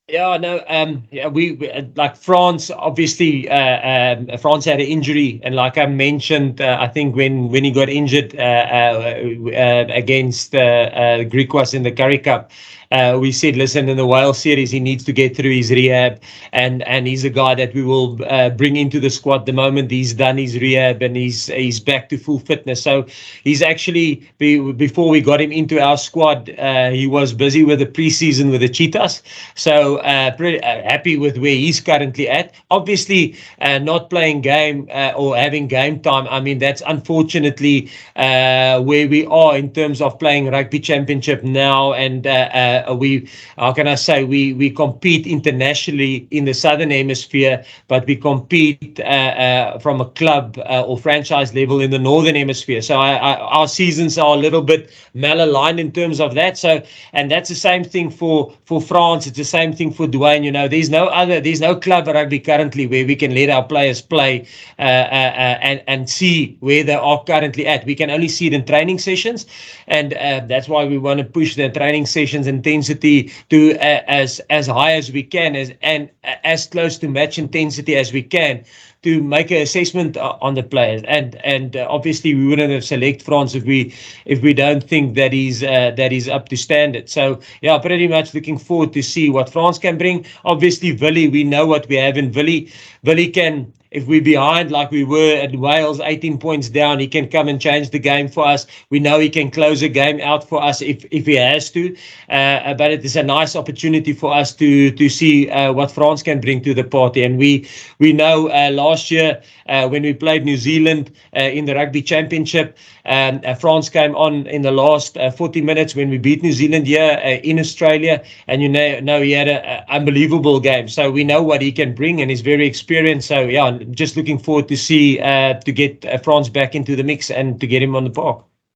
Yeah, no, yeah, like France, obviously, France had an injury, and like I mentioned, I think when he got injured against Greek was in the Currie Cup, we said, listen, in the Wales series, he needs to get through his rehab, and he's a guy that we will bring into the squad the moment he's done his rehab and he's back to full fitness. So he's actually before we got him into our squad, he was busy with the preseason with the Cheetahs. So pretty happy with where he's currently at. Obviously, not playing game or having game time. I mean, that's unfortunately where we are in terms of playing rugby championship now. And we, how can I say, we compete internationally in the Southern Hemisphere, but we compete from a club or franchise level in the Northern Hemisphere. So our seasons are a little bit malaligned in terms of that. So, and that's the same thing for France. It's the same thing for Dwayne. There's no club rugby currently where we can let our players play and see where they are currently at. We can only see it in training sessions, and that's why we want to push the training sessions intensity to as high as we can, and as close to match intensity as we can, to make an assessment on the players. And obviously we wouldn't have select France if we don't think that he's up to standard. So yeah, pretty much looking forward to see what France can bring. Obviously Willie, we know what we have in Willie. Willie can, if we're behind like we were at Wales, 18 points down, he can come and change the game for us. We know he can close a game out for us if he has to. But it is a nice opportunity for us to see what France can bring to the party. And we know last year when we played New Zealand in the Rugby Championship, France came on in the last 40 minutes when we beat New Zealand here in Australia. And he had an unbelievable game. So we know what he can bring, and he's very experienced. So yeah, just looking forward to see to get France back into the mix and to get him on the park.